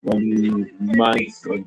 on the mind surgery.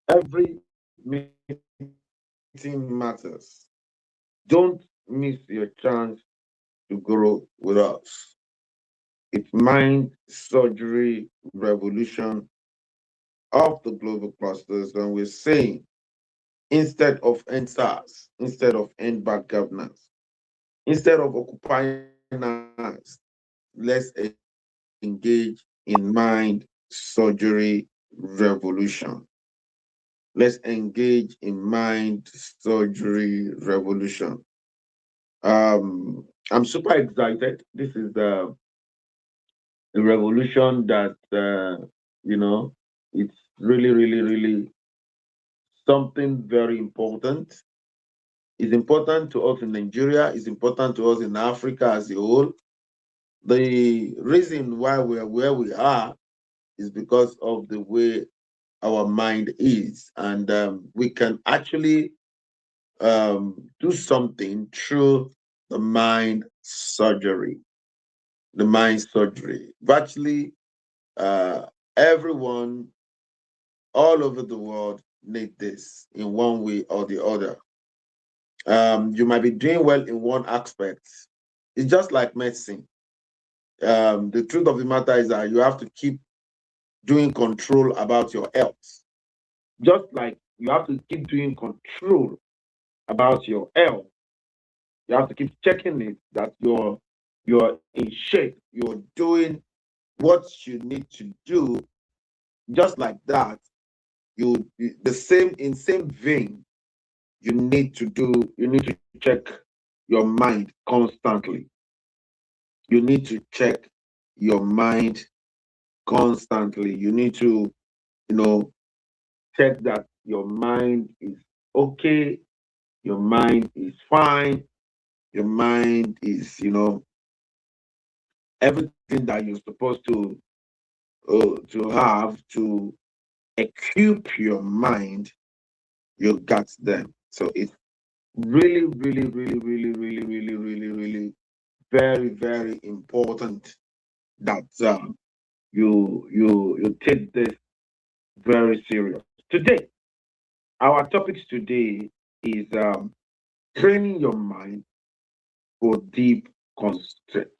Every meeting matters. Don't miss your chance to grow with us. It's mind surgery revolution of the global clusters, and we're saying instead of end SARS, instead of end bad governance, instead of occupying us, let's engage in mind surgery revolution. Let's engage in mind surgery revolution. I'm super excited. This is the revolution that it's really, really, really something very important. It's important to us in Nigeria. It's important to us in Africa as a whole. The reason why we are where we are is because of the way our mind is, and we can actually do something through the mind surgery. The mind surgery. Virtually everyone all over the world need this in one way or the other. You might be doing well in one aspect. It's just like medicine. The truth of the matter is that you have to keep doing control about your health. Just like you have to keep doing control about your health, you have to keep checking it that you're in shape, you're doing what you need to do. Just like that, the same in same vein, you need to check your mind constantly. You need to check your mind constantly. You need to, you know, check that your mind is okay, your mind is fine, your mind is, everything that you're supposed to have to equip your mind, you got them. So it's really, really, really, really, really, really, really, really very, very important that you take this very serious. Today, our topics today is training your mind for deep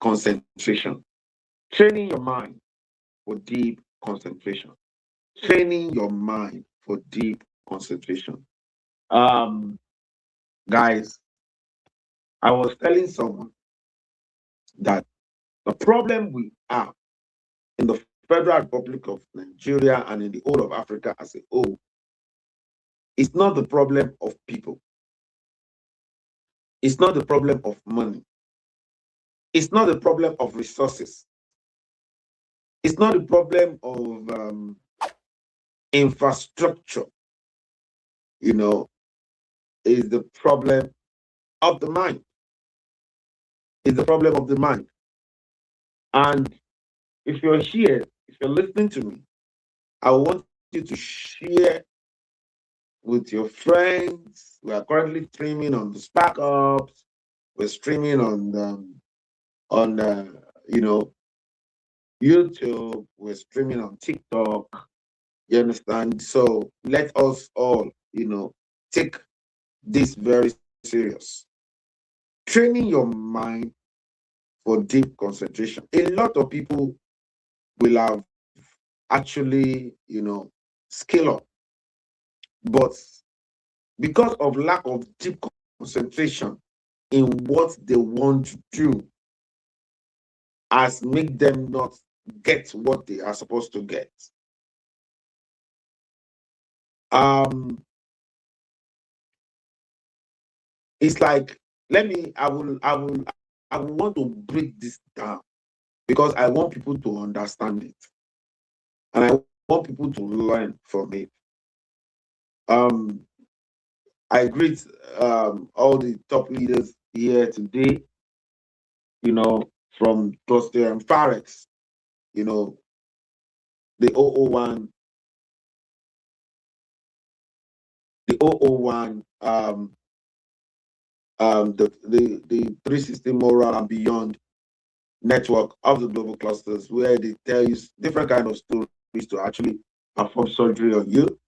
concentration. Training your mind for deep concentration. Training your mind for deep concentration. Um, Guys, I was telling someone that The problem we have in the Federal Republic of Nigeria and in the whole of Africa as a whole is not the problem of people. It's not the problem of money. It's not the problem of resources. It's not the problem of infrastructure. Is the problem of the mind. Is the problem of the mind. And if you're here, if you're listening to me, I want you to share with your friends. We are currently streaming on the Spark Ups. We're streaming on YouTube. We're streaming on TikTok. You understand? So let us all, take this very serious. Training your mind for deep concentration. A lot of people will have actually, scale up. But because of lack of deep concentration in what they want to do, has made them not get what they are supposed to get. It's like, I will want to break this down because I want people to understand it. And I want people to learn from it. I greet all the top leaders here today, from Cluster and Farex, the 001, the 001, the 360 Moral and Beyond network of the global clusters, where they tell you different kind of stories to actually perform surgery on you.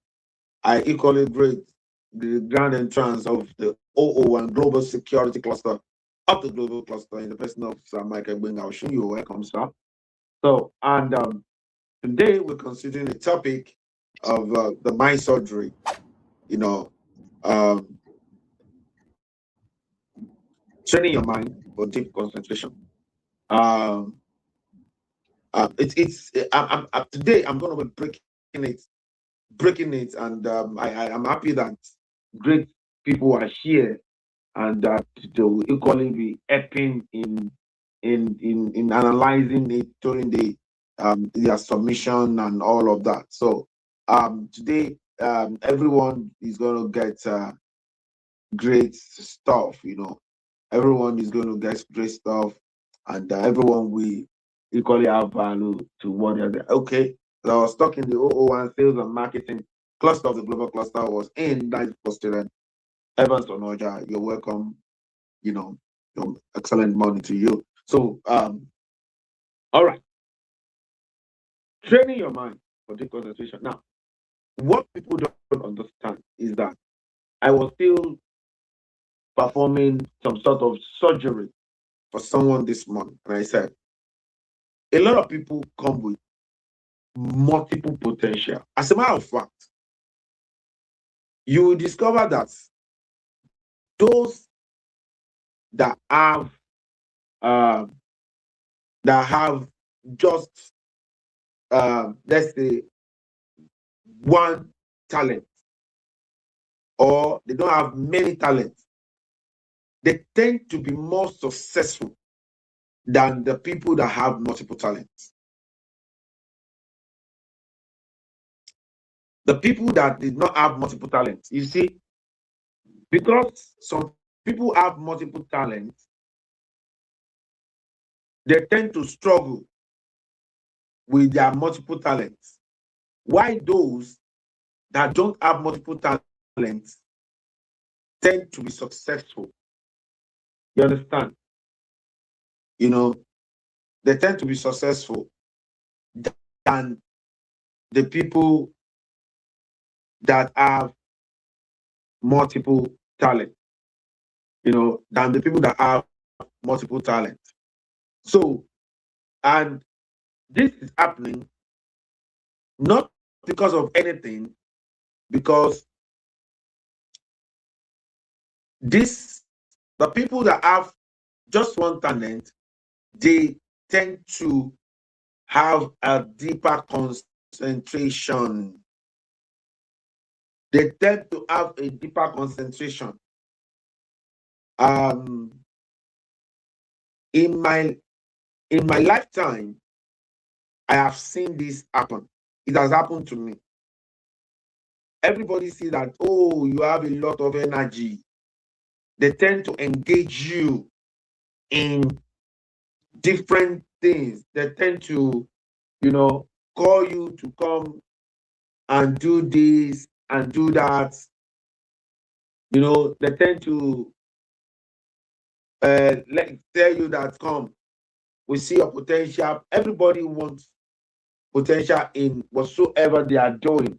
I equally greet the grand entrance of the 001 Global Security Cluster of the global cluster in the person of Sir Michael Benga. You're welcome, sir. So, and today we're considering the topic of the mind surgery, training your mind for deep concentration. Today I'm going to be breaking it, and I'm happy that great people are here, and that they will equally be helping in analyzing it during their submission and all of that. So today everyone is going to get great stuff. Everyone is going to get great stuff, and everyone will equally have value to what they're there. Okay, so I was talking the 001 sales and marketing cluster of the global cluster was in that posted. Evans Onoja, you're welcome. Excellent morning to you. So, all right. Training your mind for deep concentration. Now, what people don't understand is that I was still performing some sort of surgery for someone this morning. And I said, a lot of people come with multiple potential. As a matter of fact, you will discover that those that have just let's say one talent, or they don't have many talents, they tend to be more successful than the people that have multiple talents. The people that did not have multiple talents, you see, because some people have multiple talents, they tend to struggle with their multiple talents. Why those that don't have multiple talents tend to be successful? You understand? They tend to be successful than the people that have multiple talent, than the people that have multiple talent. So, and this is happening not because of anything, because the people that have just one talent, they tend to have a deeper concentration. They tend to have a deeper concentration. In my lifetime, I have seen this happen. It has happened to me. Everybody see that, oh, you have a lot of energy. They tend to engage you in different things. They tend to, call you to come and do this and do that. They tend to tell you that, come, we see your potential. Everybody wants potential in whatsoever they are doing.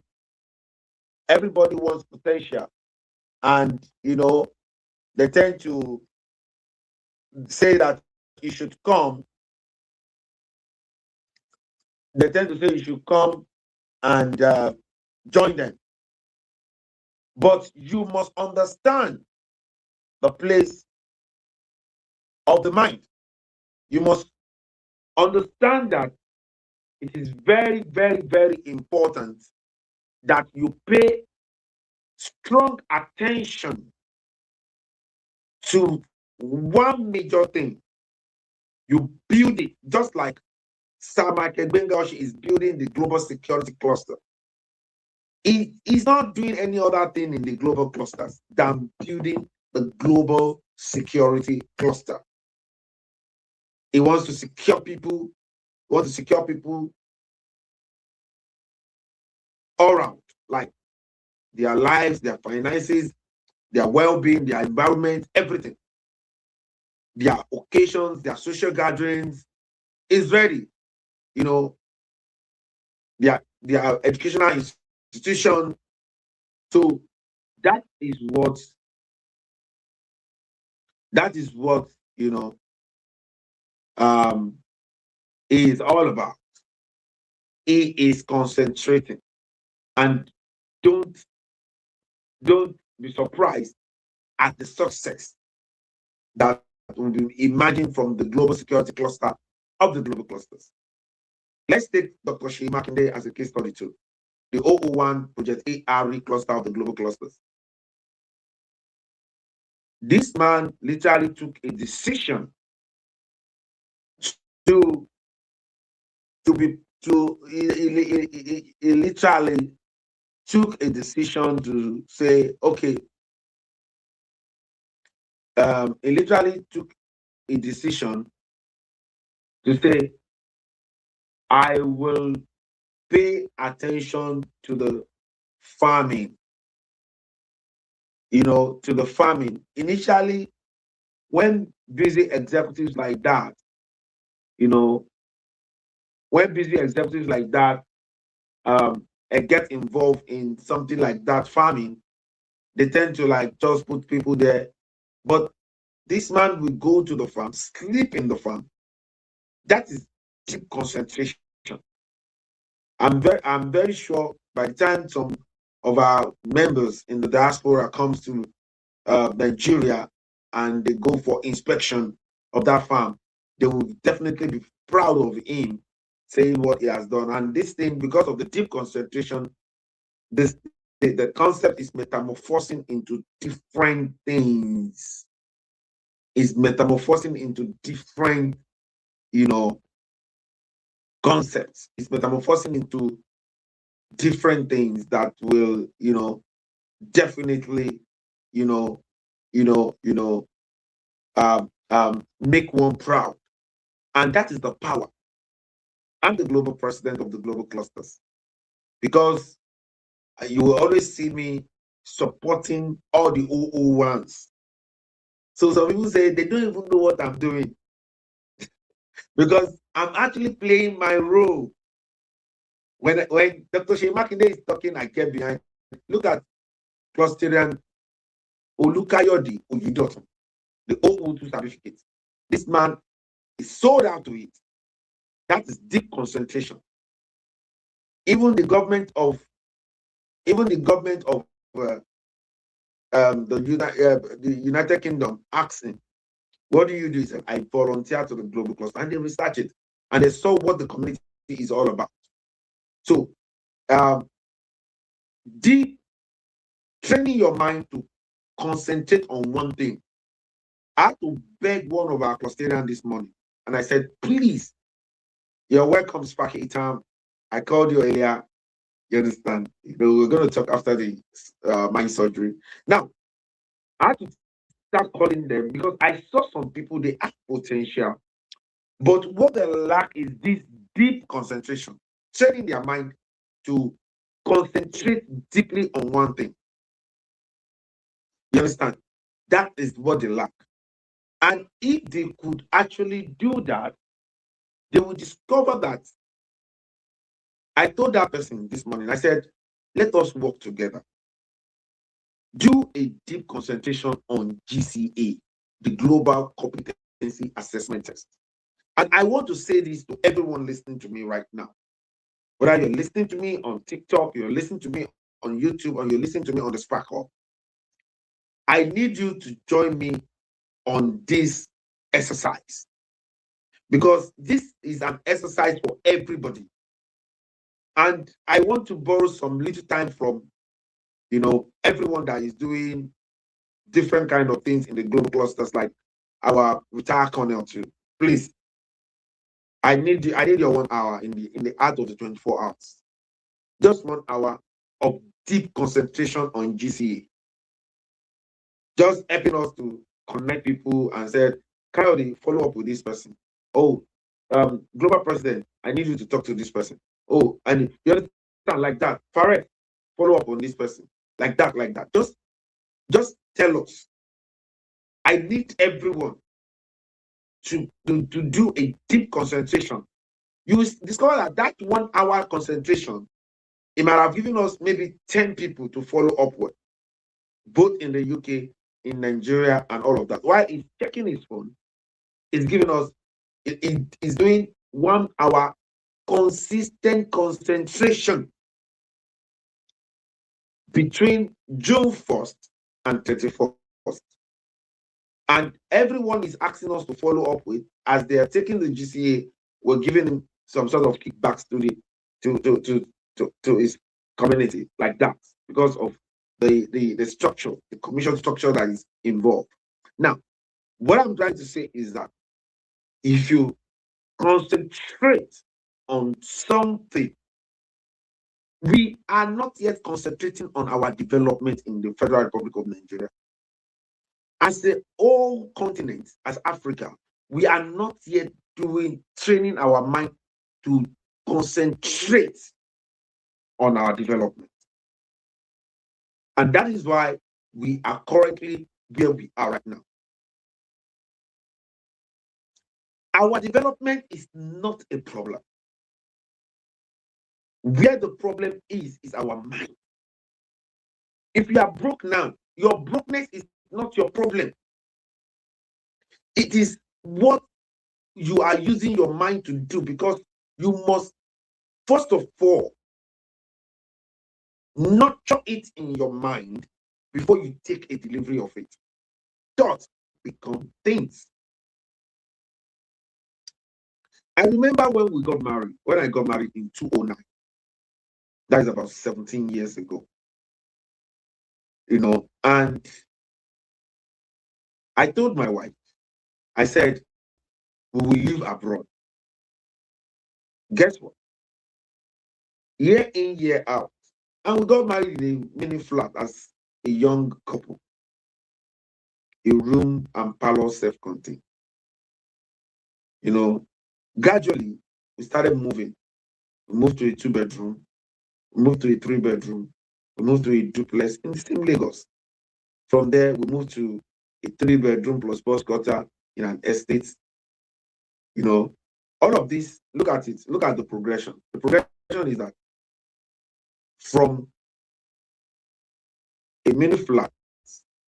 Everybody wants potential. And, they tend to say that you should come. They tend to say you should come and join them. But you must understand the place of the mind. You must understand that it is very, very, very important that you pay strong attention to one major thing. You build it, just like Sir Michael Bengoshi is building the global security cluster. He is not doing any other thing in the global clusters than building the global security cluster. He wants to secure people, all around, like their lives, their finances, their well-being, their environment, everything. Their occasions, their social gatherings is ready. Their educational institution. So that is what is all about. He is concentrating, and don't be surprised at the success that will be imagined from the global security cluster of the global clusters. Let's take Dr. Seyi Makinde as a case study too. The 001 Project ARE cluster of the global clusters. This man literally took a decision he literally took a decision to say, okay, he literally took a decision to say, I will pay attention to the farming, to the farming. Initially, when busy executives like that, get involved in something like that, farming, they tend to just put people there. But this man will go to the farm, sleep in the farm. That is deep concentration. I'm very sure by the time some of our members in the diaspora comes to Nigeria and they go for inspection of that farm, they will definitely be proud of him saying what he has done. And this thing, because of the deep concentration, the concept is metamorphosing into different things. Is metamorphosing into different, concepts. It's metamorphosing into different things that will, definitely, make one proud. And that is the power. I'm the global president of the global clusters, because you will always see me supporting all the 001s. So some people say they don't even know what I'm doing because I'm actually playing my role. When Dr. Seyi Makinde is talking, I get behind. Look at Clusterian Olukayode Oyedotun, the O02 certificate. This man is sold out to it. That is deep concentration. Even the government of the United Kingdom asked him, What do you do? He said, I volunteer to the global cluster, and they research it, and they saw what the community is all about. So, deep training your mind to concentrate on one thing. I had to beg one of our clusterians this morning, and I said, please, you're welcome, Sparky Itam. I called you earlier. You understand? We're going to talk after the mind surgery. Now, I had to start calling them because I saw some people, they have potential, but what they lack is this deep concentration, training their mind to concentrate deeply on one thing. You understand? That is what they lack. And if they could actually do that, they will discover that. I told that person this morning, I said, let us work together. Do a deep concentration on GCA, the Global Competency Assessment Test. And I want to say this to everyone listening to me right now. Whether you're listening to me on TikTok, you're listening to me on YouTube, or you're listening to me on the Sparkle, I need you to join me on this exercise, because this is an exercise for everybody. And I want to borrow some little time from, everyone that is doing different kind of things in the global clusters, like our retired colonel too. Please, I need your 1 hour in the art of the 24 hours. Just 1 hour of deep concentration on GCA. Just helping us to connect people and say, Coyote, follow up with this person. Oh, global president, I need you to talk to this person. Oh, and you understand, like that. Farid, follow up on this person. Like that. Just tell us. I need everyone to do a deep concentration. You discover that 1 hour concentration, it might have given us maybe 10 people to follow up with, both in the UK, in Nigeria, and all of that. While he's checking his phone, it's giving us, it is doing 1 hour consistent concentration between June 1st and 31st. And everyone is asking us to follow up with, as they are taking the GCA, we're giving him some sort of kickbacks to his community, like that, because of the structure, the commission structure that is involved. Now, what I'm trying to say is that if you concentrate on something, we are not yet concentrating on our development in the Federal Republic of Nigeria. As the whole continent, as Africa, we are not yet training our mind to concentrate on our development. And that is why we are currently where we are right now. Our development is not a problem. Where the problem is our mind. If you are broke now, your brokenness is not your problem. It is what you are using your mind to do, because you must, first of all, nurture it in your mind before you take a delivery of it. Thoughts become things. I remember when I got married in 2009. That is about 17 years ago. And I told my wife, I said, we will live abroad. Guess what? Year in, year out. And we got married in a mini flat as a young couple. A room and parlor self-contained. Gradually, we started moving. We moved to a 2-bedroom. We moved to a 3-bedroom. We moved to a duplex in the same Lagos. From there, we moved to a 3-bedroom plus bus gutter in an estate. All of this, look at it. Look at the progression. The progression is that from a mini flat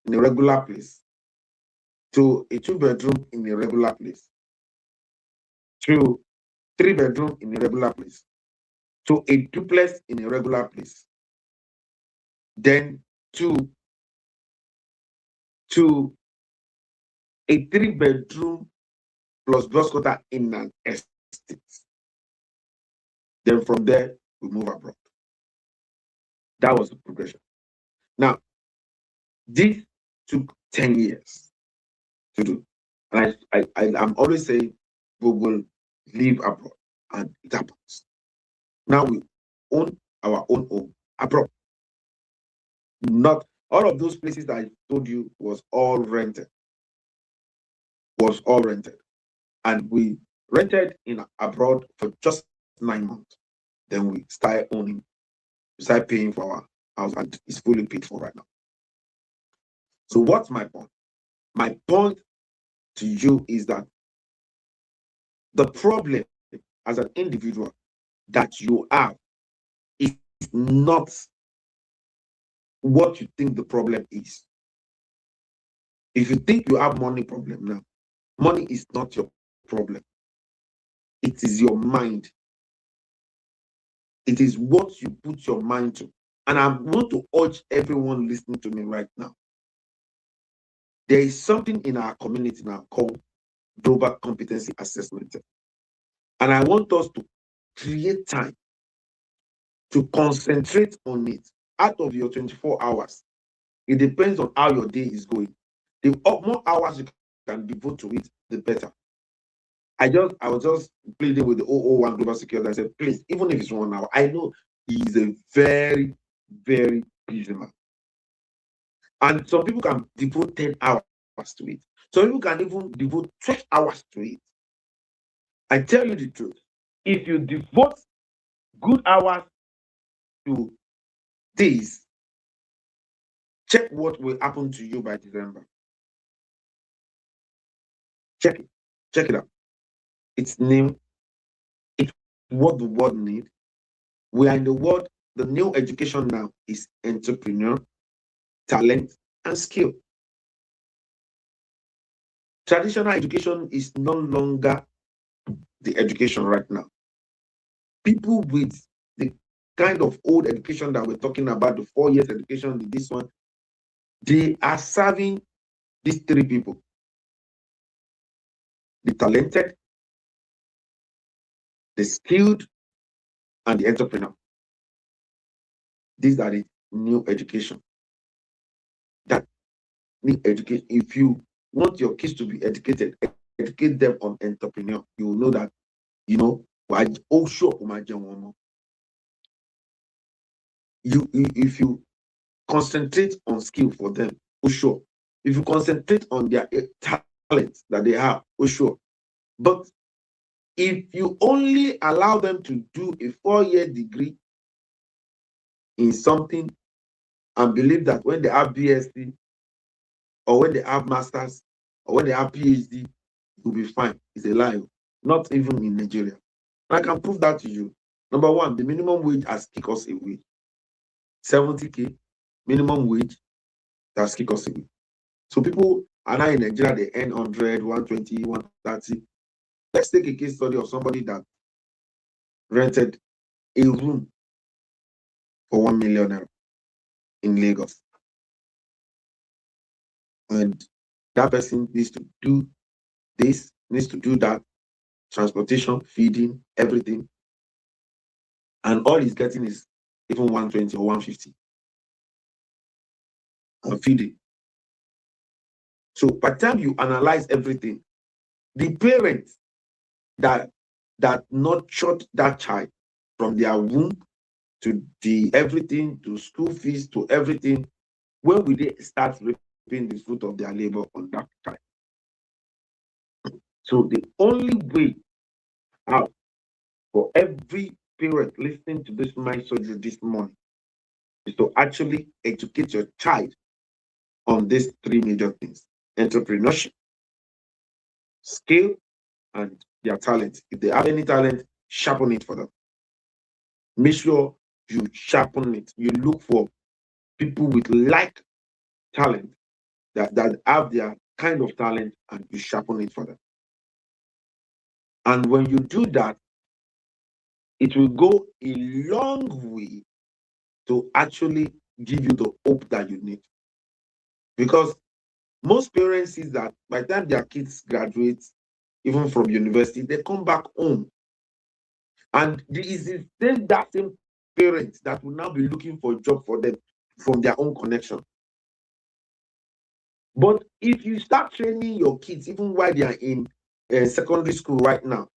in a regular place to a 2-bedroom in a regular place to 3-bedroom in a regular place to a duplex in a regular place, then to a 3-bedroom plus gross quarter in an estate. Then from there, we move abroad. That was the progression. Now, this took 10 years to do. And I'm always saying we will live abroad, and it happens. Now we own our own home abroad. Not all of those places that I told you was all rented. And we rented in abroad for just 9 months. Then we started owning, we started paying for our house, and it's fully paid for right now. So what's my point? My point to you is that the problem as an individual that you have is not what you think the problem is. If you think you have money problem now, money is not your problem. It is your mind. It is what you put your mind to. And I want to urge everyone listening to me right now. There is something in our community now called Global Competency Assessment. And I want us to create time to concentrate on it. Out of your 24 hours, it depends on how your day is going. The more hours you can devote to it, the better. I was just pleading with the 001 Global Security. I said, please, even if it's 1 hour, I know he's a very, very busy man. And some people can devote 10 hours to it. Some people can even devote 12 hours to it. I tell you the truth. If you devote good hours to this, check what will happen to you by December. Check it. Check it out. It's new. It's what the world needs. We are in the world. The new education now is entrepreneur, talent, and skill. Traditional education is no longer the education right now. People with the kind of old education that we're talking about, the 4 years education, this one, they are serving these 3 people: the talented, the skilled, and the entrepreneur. These are the new education. That new education. If you want your kids to be educated, educate them on entrepreneur. You will know that, if you concentrate on skill for them, sure. If you concentrate on their talents that they have, sure. But if you only allow them to do a 4-year degree in something and believe that when they have BSc or when they have masters or when they have PhD, it will be fine, it's a lie. Not even in Nigeria. And I can prove that to you. Number one, the minimum wage has kicked us away. 70K minimum wage has kicked us away. So people are now in Nigeria, they earn 100, 120, 130. Let's take a case study of somebody that rented a room for 1 million naira in Lagos. And that person needs to do this, needs to do that, transportation, feeding, everything. And all he's getting is even 120 or 150. And feeding. So by the time you analyze everything, the parents that nurtured that child from their womb to the everything, to school fees, to everything, when will they start reaping the fruit of their labor on that child? So the only way out for every parent listening to this mind surgery this morning is to actually educate your child on these 3 major things: entrepreneurship, skill, and their talent. If they have any talent, sharpen it for them. Make sure you sharpen it. You look for people with like talent that have their kind of talent, and you sharpen it for them. And when you do that, it will go a long way to actually give you the hope that you need. Because Most parents see that by the time their kids graduate, even from university, they come back home. And there is that same parent that will now be looking for a job for them from their own connection. But if you start training your kids, even while they are in secondary school right now,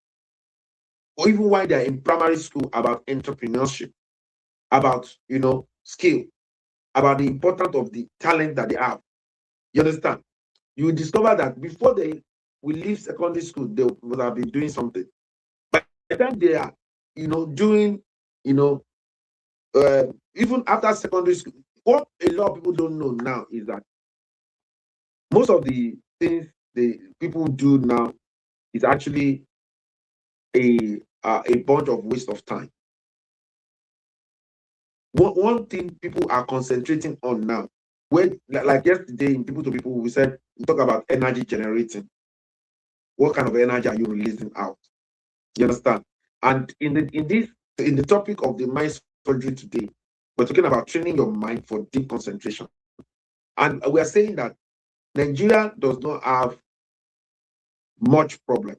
or even while they are in primary school, about entrepreneurship, about skill, about the importance of the talent that they have, you understand? You will discover that before they will leave secondary school, they would have been doing something. By the time they are, doing, even after secondary school, what a lot of people don't know now is that most of the things the people do now is actually a bunch of waste of time. One thing people are concentrating on now, when like yesterday in People to People, we talk about energy generating. What kind of energy are you releasing out? You understand? And in the topic of the mind surgery today, we're talking about training your mind for deep concentration. And we are saying that Nigeria does not have much problem.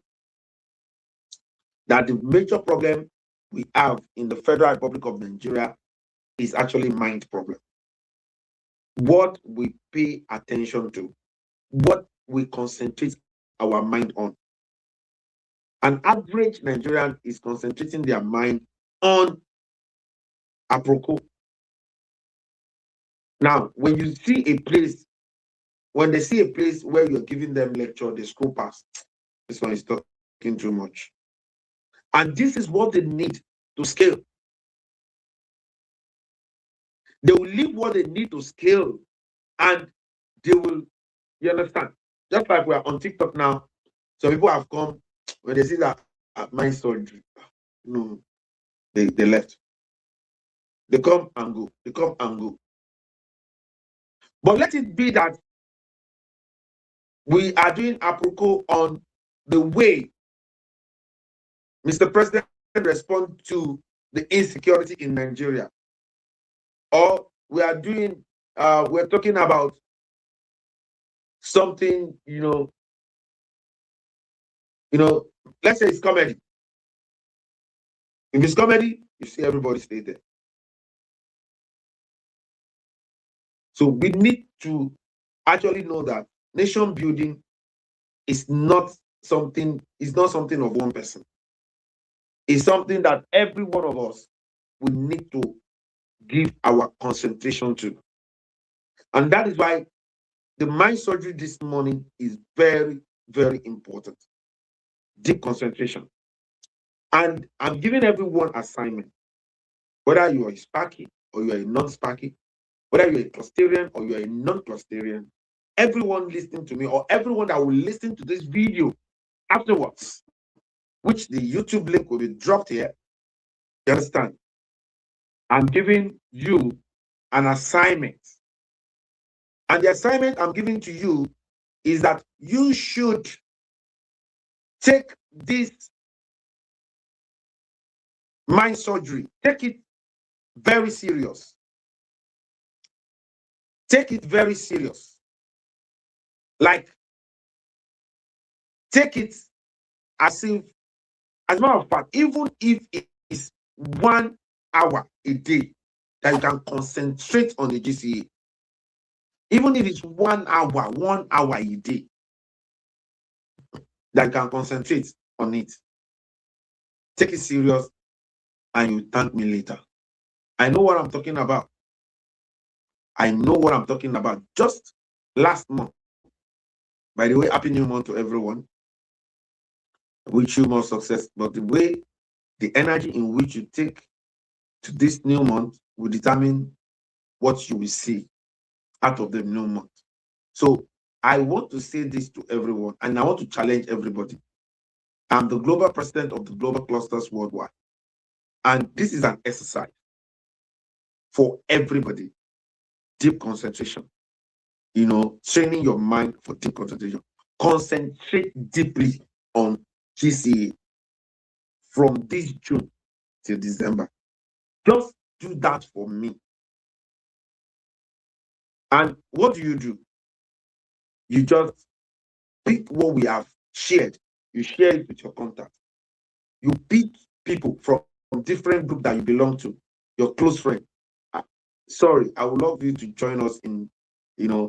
That the major problem we have in the Federal Republic of Nigeria is actually mind problem. What we pay attention to, what we concentrate our mind on. An average Nigerian is concentrating their mind on aproko. Now, when they see a place where you're giving them lecture, they scroll past. This one is talking too much. And this is what they need to scale. They will leave what they need to scale, and they will, you understand? Just like we are on TikTok now, some people have come, when they see that mind surgery, no, they left. They come and go. They come and go. But let it be that we are doing aproko on the way Mr. President respond to the insecurity in Nigeria. Or we're talking about something, let's say it's comedy. If it's comedy, you see everybody stay there. So we need to actually know that nation building is not something of one person. It's something that every one of us will need to give our concentration to. And that is why the mind surgery this morning is very, very important. Deep concentration. And I'm giving everyone assignment, whether you are a Sparky or you are a non-Sparky, whether you're a clusterian or you're a non-clusterian, everyone listening to me or everyone that will listen to this video afterwards, which the YouTube link will be dropped here, you understand? I'm giving you an assignment. And the assignment I'm giving to you is that you should take this mind surgery, take it very serious. Take it very serious. Like, take it as a matter of fact, even if it is 1 hour a day that you can concentrate on the GCA, even if it's 1 hour a day that you can concentrate on it, take it serious and you thank me later. I know what I'm talking about. I know what I'm talking about. Just last month, by the way, happy new month to everyone. I wish you more success, but the energy in which you take to this new month will determine what you will see out of the new month. So I want to say this to everyone, and I want to challenge everybody. I'm the global president of the Global Clusters Worldwide, and this is an exercise for everybody. Deep concentration, training your mind for deep concentration. Concentrate deeply on GCA from this June till December. Just do that for me. And what do? You just pick what we have shared. You share it with your contact. You pick people from different group that you belong to, your close friend. Uh, Sorry, I would love you to join us in,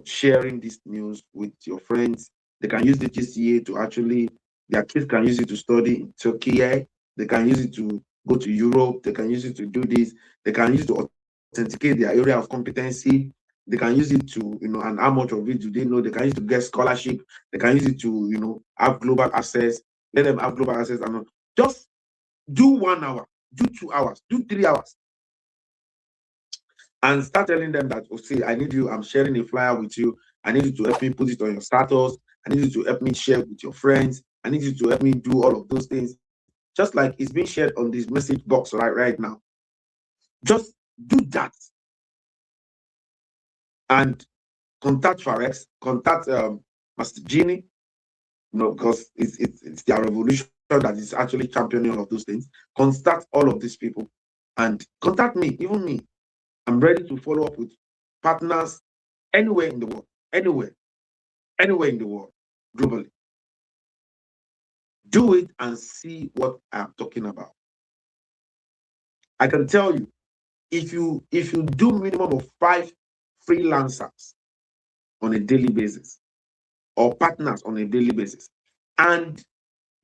sharing this news with your friends. They can use the GCA to actually, their kids can use it to study in Turkey. They can use it to go to Europe. They can use it to do this. They can use it to authenticate their area of competency. They can use it to, and how much of it do they know? They can use it to get scholarship. They can use it to, have global access. Let them have global access and just do 1 hour, do 2 hours, do 3 hours, and start telling them that, oh, see, I need you, I'm sharing a flyer with you. I need you to help me put it on your status. I need you to help me share with your friends. I need you to help me do all of those things. Just like it's being shared on this message box right now. Just do that. And contact Farex, contact Master Genie, because it's their revolution that is actually championing all of those things. Contact all of these people and contact me, even me. I'm ready to follow up with partners anywhere in the world, anywhere in the world, globally. Do it and see what I'm talking about. I can tell you, if you do minimum of 5 freelancers on a daily basis or partners on a daily basis, and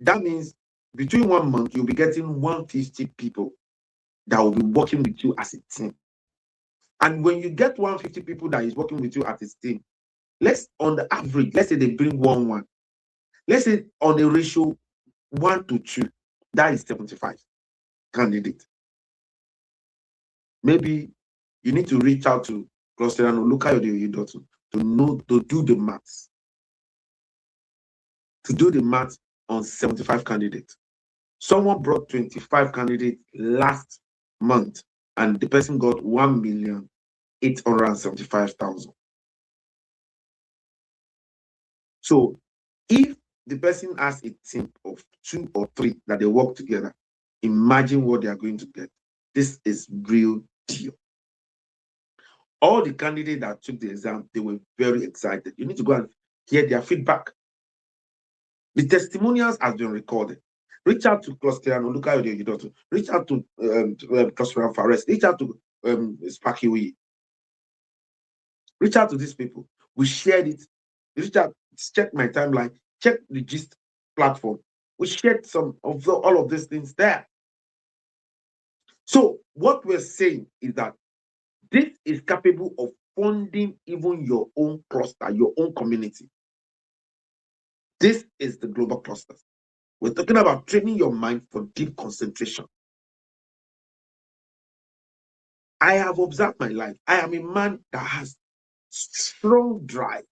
that means between 1 month you'll be getting 150 people that will be working with you as a team. And when you get 150 people that is working with you as a team, let's on the average, let's say they bring 1-1. Let's say on a ratio 1-2, that is 75 candidates. Maybe you need to reach out to Clusterano, look at your to do the maths. To do the maths on 75 candidates. Someone brought 25 candidates last month, and the person got 1,875,000. So if the person has a team of 2 or 3 that they work together, imagine what they are going to get. This is real deal. All the candidates that took the exam, they were very excited. You need to go and hear their feedback. The testimonials have been recorded. Reach out to Clusterano, look at your daughter. Reach out to Clusterano Fares. Reach out to Sparky Wee. Reach out to these people. We shared it. Reach out, check my timeline, check the Gist platform. We shared some of all of these things there. So what we're saying is that this is capable of funding even your own cluster, your own community. This is the global clusters. We're talking about training your mind for deep concentration. I have observed my life. I am a man that has strong drive,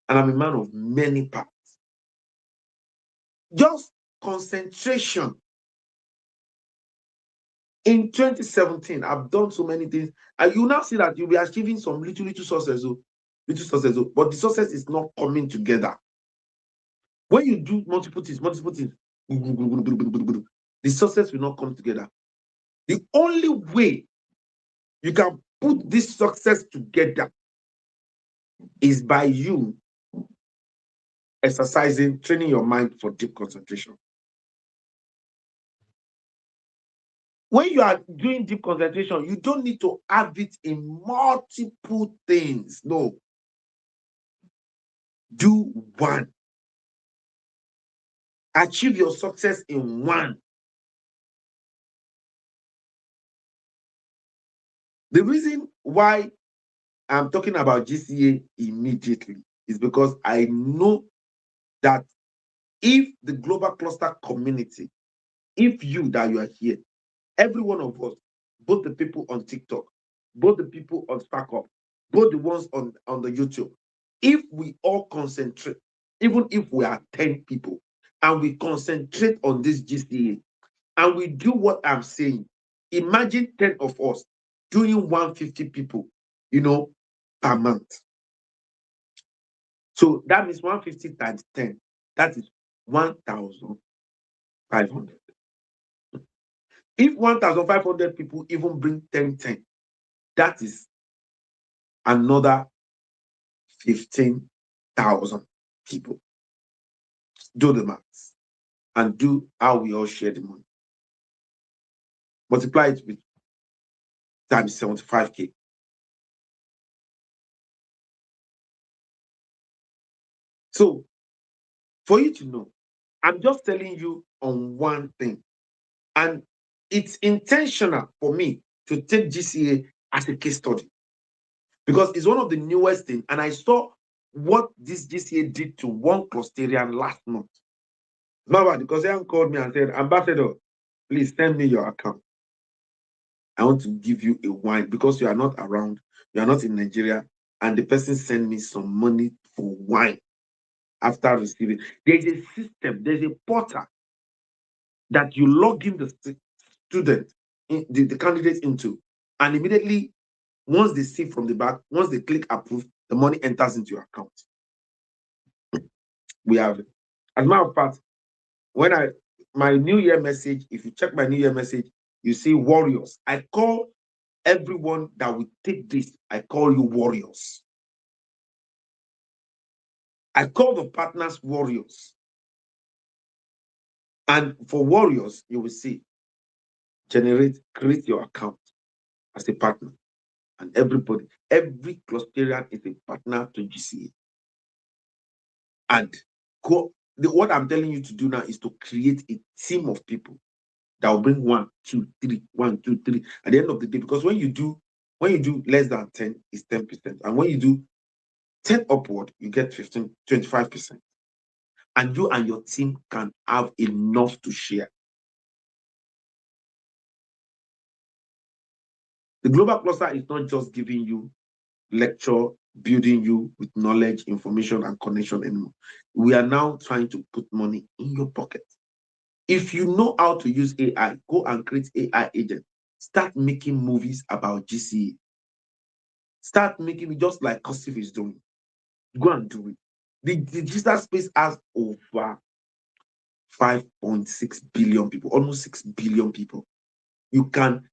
and I'm a man of many parts. Just concentration. In 2017, I've done so many things, and you now see that you'll be achieving some little success, but the success is not coming together. When you do multiple things, the success will not come together. The only way you can put this success together is by you exercising, training your mind for deep concentration. When you are doing deep concentration, you don't need to have it in multiple things. No. Do one. Achieve your success in one. The reason why I'm talking about GCA immediately is because I know that if the global cluster community, if you are here, every one of us, both the people on TikTok, both the people on SparkUp, both the ones on the YouTube, if we all concentrate, even if we are 10 people, and we concentrate on this GCA, and we do what I'm saying, imagine 10 of us doing 150 people, per month. So that means 150 times 10, that is 1,500. If 1,500 people even bring 10, that is another 15,000. 100,000 people. Do the maths and do how we all share the money. Multiply it with times 75K. So, for you to know, I'm just telling you on one thing. And it's intentional for me to take GCA as a case study because it's one of the newest things. And I saw what this GCA did to one clusterian last month. Remember, the custodian called me and said, Ambassador, please send me your account. I want to give you a wine because you are not around, you are not in Nigeria, and the person sent me some money for wine after receiving. There's a system, there's a portal that you log in the student, the candidate into, and immediately, once they see from the back, once they click approve, the money enters into your account. We have it. As a matter of fact, when my New Year message, if you check my New Year message, you see warriors. I call everyone that will take this, I call you warriors. I call the partners warriors. And for warriors, you will see, create your account as a partner. And everybody, every clusterian is a partner to GCA. And what I'm telling you to do now is to create a team of people that will bring 1, 2, 3, 1, 2, 3 at the end of the day. Because when you do less than 10, it's 10%. And when you do 10 upward, you get 15, 25%. And you and your team can have enough to share. The global cluster is not just giving you lecture, building you with knowledge, information, and connection anymore. We are now trying to put money in your pocket. If you know how to use AI, go and create AI agent. Start making movies about GCA. Start making it just like Kostif is doing. Go and do it. The digital space has over 5.6 billion people, almost 6 billion people. You can,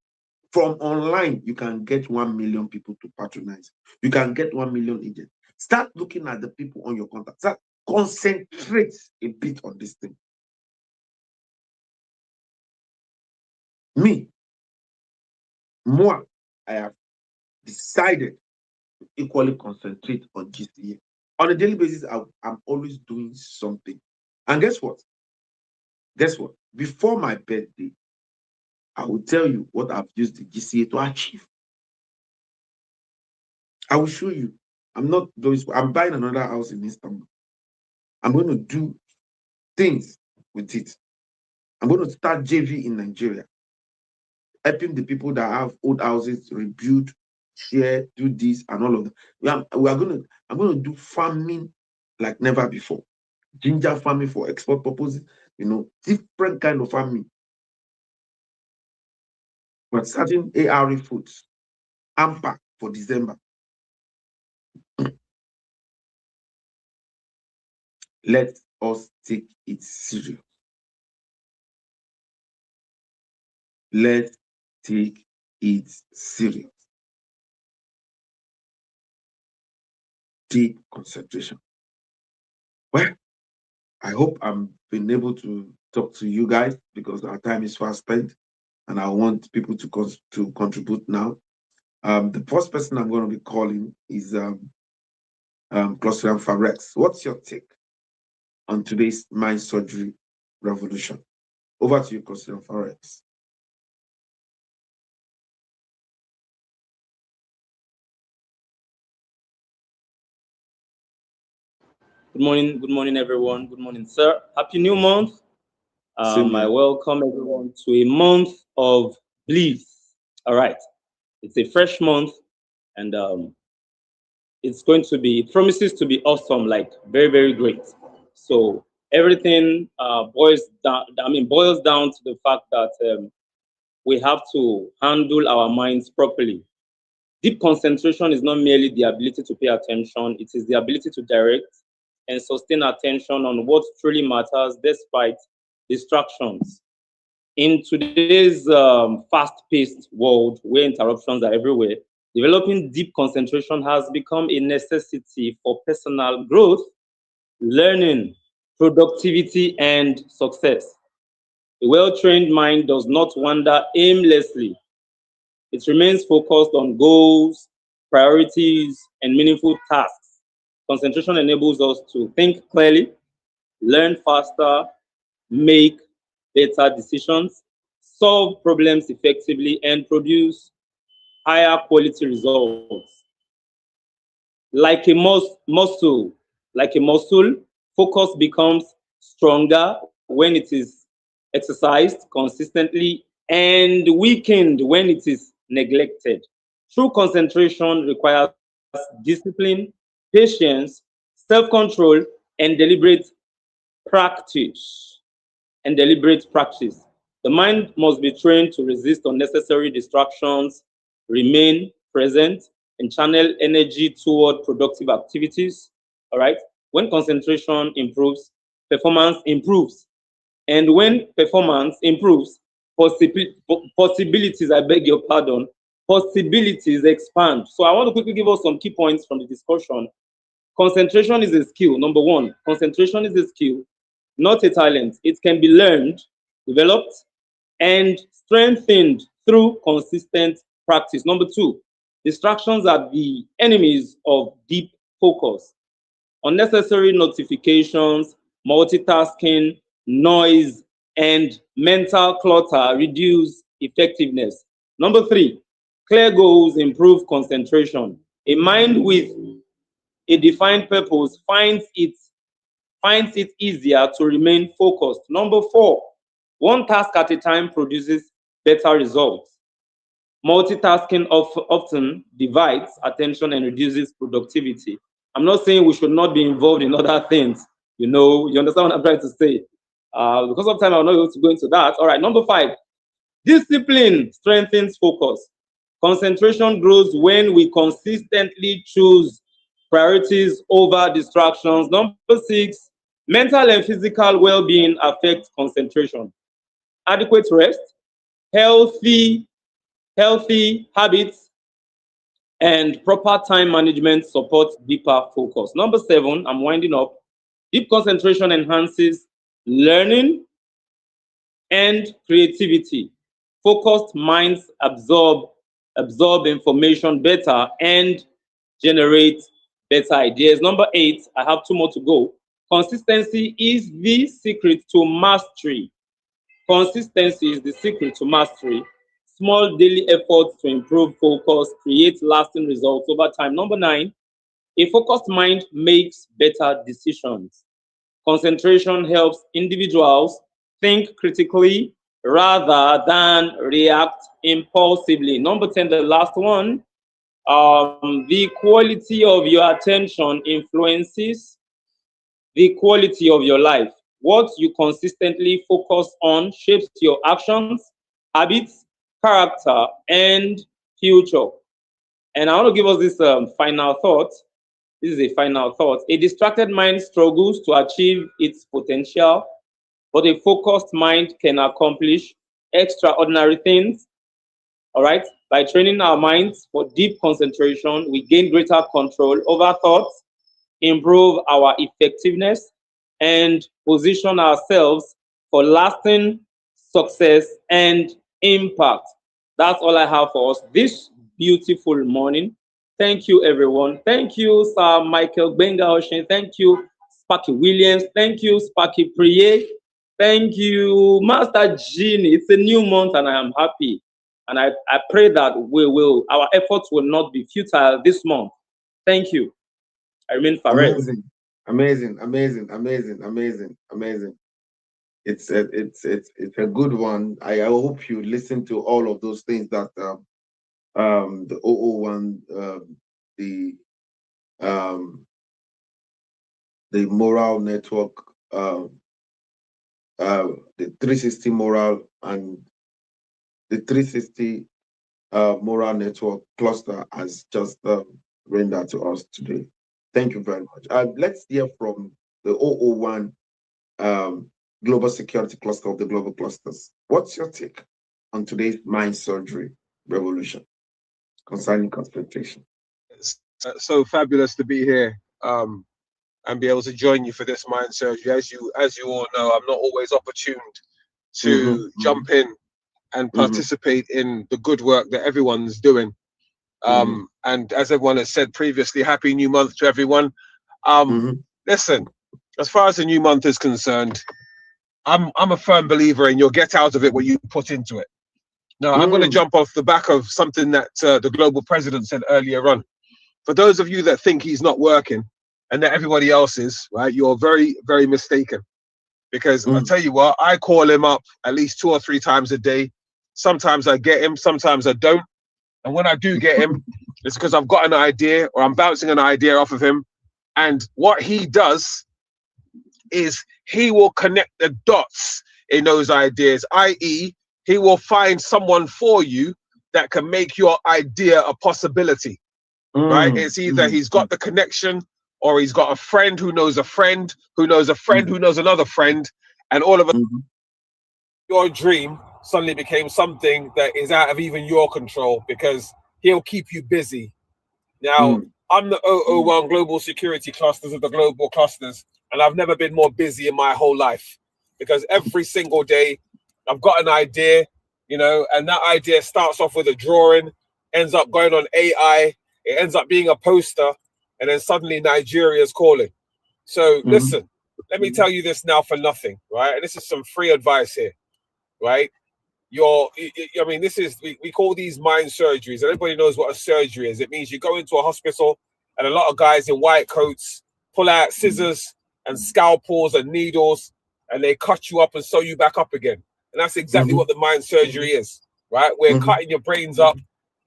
from online, you can get 1 million people to patronize. You can get 1 million agents. Start looking at the people on your contact. Start concentrate a bit on this thing. Moi, I have decided to equally concentrate on GCA. On a daily basis, I'm always doing something. And guess what? Before my birthday, I will tell you what I've used the GCA to achieve. I will show you. I'm buying another house in Istanbul. I'm going to do things with it. I'm going to start JV in Nigeria, helping the people that have old houses rebuild, share, do this and all of that. I'm going to do farming like never before. Ginger farming for export purposes, different kind of farming. But starting ARE foods, AMPA for December. Let us take it serious. Let's take it serious. Deep concentration. Well, I hope I'm been able to talk to you guys because our time is fast spent and I want people to contribute now. The first person I'm going to be calling is Clusterian Farex. What's your take on today's mind surgery revolution? Over to you, Clusterian Farex. Good morning, everyone. Good morning, sir. Happy new month. I welcome everyone to a month of bliss. All right, it's a fresh month, and it promises to be awesome, like very, very great. So everything boils down to the fact that we have to handle our minds properly. Deep concentration is not merely the ability to pay attention; it is the ability to direct and sustain attention on what truly matters despite distractions. In today's fast-paced world where interruptions are everywhere, developing deep concentration has become a necessity for personal growth learning, productivity, and success. A well trained mind does not wander aimlessly. It remains focused on goals, priorities, and meaningful tasks. Concentration enables us to think clearly, learn faster, make better decisions, solve problems effectively, and produce higher quality results. Like a muscle, like a muscle, focus becomes stronger when it is exercised consistently and weakened when it is neglected. True concentration requires discipline, patience, self-control, and practice deliberate practice. The mind must be trained to resist unnecessary distractions, remain present, and channel energy toward productive activities. All right. When concentration improves, performance improves. And when performance improves, possibilities, I beg your pardon, possibilities expand. So I want to quickly give us some key points from the discussion. Concentration is a skill. Number one, concentration is a skill, not a talent. It can be learned, developed, and strengthened through consistent practice. Number two, distractions are the enemies of deep focus. Unnecessary notifications, multitasking, noise, and mental clutter reduce effectiveness. Number three, clear goals improve concentration. A mind with a defined purpose finds it easier to remain focused. Number four, one task at a time produces better results. Multitasking often divides attention and reduces productivity. I'm not saying we should not be involved in other things. You understand what I'm trying to say. Because of time, I'm not able to go into that. All right, number five, discipline strengthens focus. Concentration grows when we consistently choose priorities over distractions. Number six, mental and physical well being affect concentration. Adequate rest, healthy, healthy habits, and proper time management support deeper focus. Number seven, I'm winding up. Deep concentration enhances learning and creativity. Focused minds absorb information better and generate better ideas. Number eight, I have two more to go. Consistency is the secret to mastery. Consistency is the secret to mastery. Small daily efforts to improve focus create lasting results over time. Number nine, a focused mind makes better decisions. Concentration helps individuals think critically rather than react impulsively. Number 10, the last one, the quality of your attention influences the quality of your life. What you consistently focus on shapes your actions, habits, character, and future. And I want to give us this final thought. This is a final thought. A distracted mind struggles to achieve its potential, but a focused mind can accomplish extraordinary things. All right. By training our minds for deep concentration, we gain greater control over thoughts, improve our effectiveness, and position ourselves for lasting success and impact. That's all I have for us this beautiful morning. Thank you, everyone. Thank you, Sir Michael Benga Oshin. Thank you, Sparky Williams. Thank you, Sparky Priye. Thank you, Master Jean. It's a new month and I am happy. And I pray that our efforts will not be futile this month. Thank you. I remain Fares. Amazing, amazing, amazing, amazing, amazing, amazing. It's a good one. I hope you listen to all of those things that the 001, the um the moral network, the 360 moral and the 360 moral network cluster has just rendered to us today. Thank you very much. Let's hear from the 001 global security cluster of the global clusters. What's your take on today's mind surgery revolution concerning concentration? So fabulous to be here. and be able to join you for this mind surgery. As you all know, I'm not always opportuned to jump in and participate in the good work that everyone's doing. And as everyone has said previously, happy new month to everyone. Listen, as far as the new month is concerned, I'm a firm believer in you'll get out of it what you put into it. Now, I'm going to jump off the back of something that the global president said earlier on. For those of you that think he's not working and that everybody else is, right, you're very, very mistaken. Because I'll tell you what, I call him up at least 2 or 3 times a day. Sometimes I get him, sometimes I don't. And when I do get him, it's because I've got an idea or I'm bouncing an idea off of him. And what he does is he will connect the dots in those ideas, i.e., he will find someone for you that can make your idea a possibility, right? It's either he's got the connection or he's got a friend who knows a friend who knows a friend who knows another friend, and all of a sudden, your dream suddenly became something that is out of even your control because he'll keep you busy. Now, I'm the 001 Global Security Clusters of the Global Clusters, and I've never been more busy in my whole life because every single day I've got an idea, you know, and that idea starts off with a drawing, ends up going on AI, it ends up being a poster, and then suddenly Nigeria's calling. So listen, let me tell you this now for nothing, right? And this is some free advice here, right? I mean, this is, we call these mind surgeries. Everybody knows what a surgery is. It means you go into a hospital and a lot of guys in white coats pull out scissors and scalpels and needles and they cut you up and sew you back up again. And that's exactly what the mind surgery is, right? We're cutting your brains up,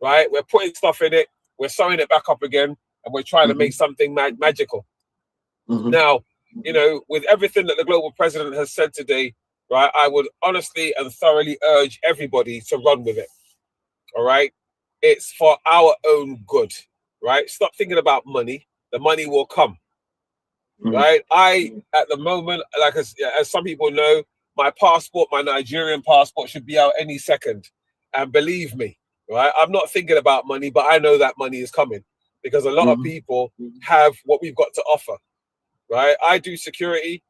right? We're putting stuff in it, we're sewing it back up again, and we're trying to make something magical. Now, you know, with everything that the global president has said today, right, I would honestly and thoroughly urge everybody to run with it. All right. It's for our own good, right? Stop thinking about money. The money will come. Right. At the moment, like as some people know, my passport, my Nigerian passport should be out any second. And believe me, right, I'm not thinking about money, but I know that money is coming because a lot of people have what we've got to offer. Right. I do security.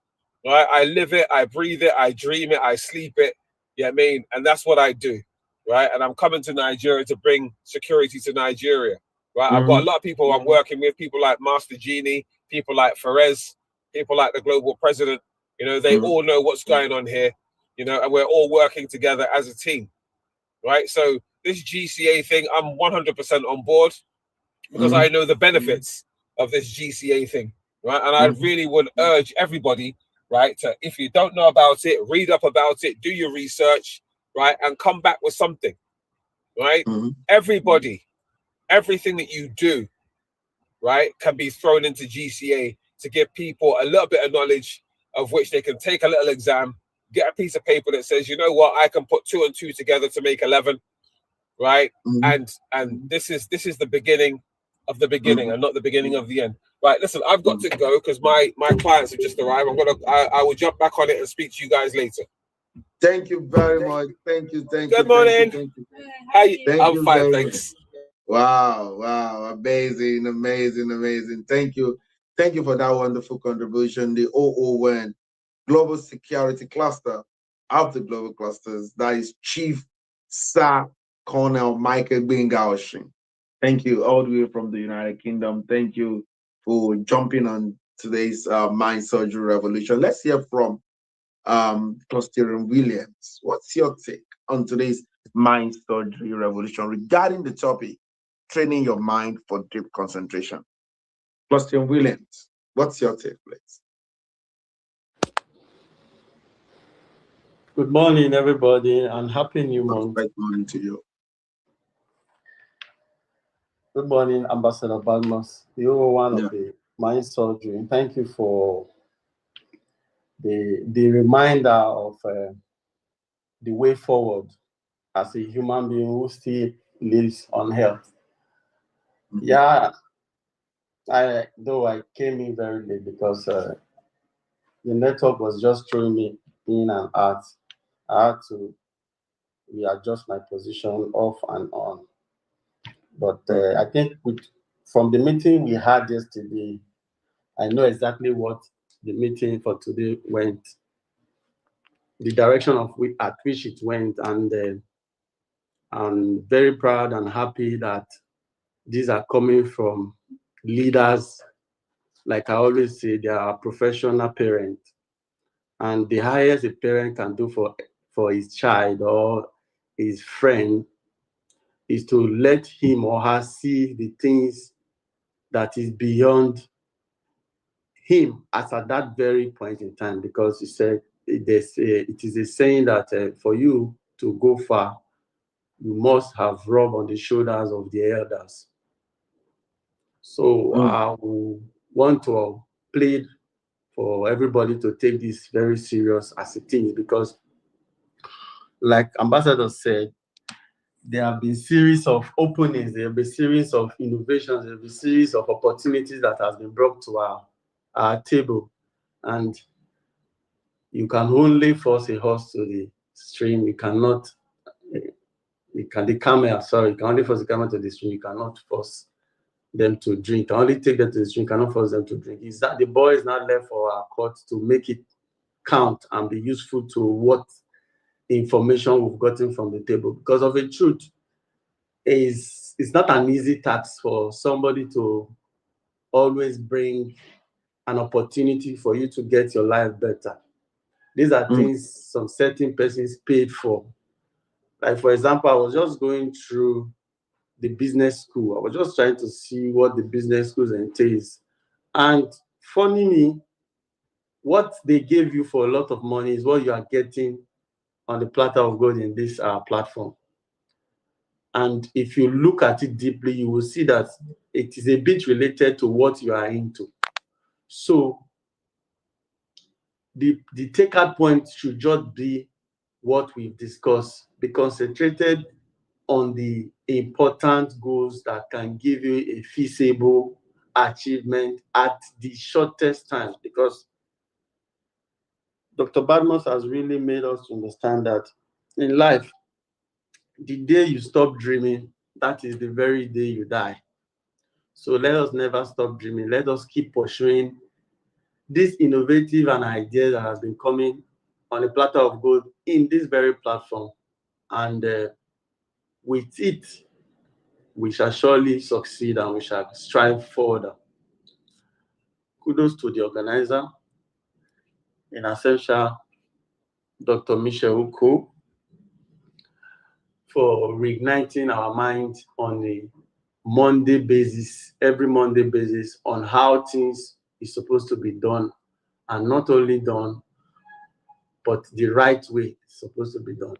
Right. I live it. I breathe it. I dream it. I sleep it. Yeah, I mean, and that's what I do. Right. And I'm coming to Nigeria to bring security to Nigeria. Right. I've got a lot of people I'm working with, people like Master Genie, people like Ferez, people like the global president. You know, they all know what's going on here, you know, and we're all working together as a team. Right. So this GCA thing, I'm 100% on board because I know the benefits of this GCA thing. Right. And I really would urge everybody, right, to, if you don't know about it, read up about it, do your research, right, and come back with something. Right. Everybody, everything that you do, right, can be thrown into GCA to give people a little bit of knowledge of which they can take a little exam, get a piece of paper that says, you know what, I can put 2 and 2 together to make 11, right? And this is the beginning of the beginning and not the beginning of the end. Right, listen, I've got to go because my clients have just arrived. I will jump back on it and speak to you guys later. Thank you very much. Thank you. Good morning. I'm fine, thanks. Wow, amazing. Thank you for that wonderful contribution. The 001 Global Security Cluster of the Global Clusters, that is Chief Sir Colonel Michael Bengaoshin. Thank you, all the way from the United Kingdom. Thank you for jumping on today's mind surgery revolution. Let's hear from Cluster Williams. What's your take on today's mind surgery revolution regarding the topic, training your mind for deep concentration? Cluster Williams, what's your take, please? Good morning, everybody, and happy new month. Good morning to you. Good morning, Ambassador Balmas, the 001 of the mind surgery. Thank you for the reminder of the way forward as a human being who still lives on earth. Yeah, though I came in very late because the network was just throwing me in and out. I had to readjust my position off and on. But I think from the meeting we had yesterday, I know exactly what the meeting for today went, the direction at which it went, and I'm very proud and happy that these are coming from leaders. Like I always say, they are professional parents, and the highest a parent can do for his child or his friend is to let him or her see the things that is beyond him as at that very point in time. Because he said it is a saying that for you to go far, you must have rubbed on the shoulders of the elders. So I want to plead for everybody to take this very serious as it is, because like Ambassador said, there have been series of openings, there have been series of innovations, there have been series of opportunities that has been brought to our table. And you can only force a horse to the stream. You cannot, you can only force the camel to the stream. You cannot force them to drink. You can only take them to the stream. You cannot force them to drink. Is that the boy is not left for our court to make it count and be useful to what information we've gotten from the table? Because of the truth, it's not an easy task for somebody to always bring an opportunity for you to get your life better. These are things some certain persons paid for. Like, for example, I was just going through the business school. I was just trying to see what the business schools entails. And funny me, what they gave you for a lot of money is what you are getting on the platter of gold in this platform. And if you look at it deeply, you will see that it is a bit related to what you are into. So the takeout point should just be what we've discussed. Be concentrated on the important goals that can give you a feasible achievement at the shortest time. Because Dr. Badmos has really made us understand that in life, the day you stop dreaming, that is the very day you die. So let us never stop dreaming. Let us keep pursuing this innovative and idea that has been coming on a platter of gold in this very platform. And with it, we shall surely succeed and we shall strive further. Kudos to the organizer, in essential, Dr. Michelle Uko, for reigniting our mind on a Monday basis, every Monday basis, on how things is supposed to be done, and not only done, but the right way it's supposed to be done.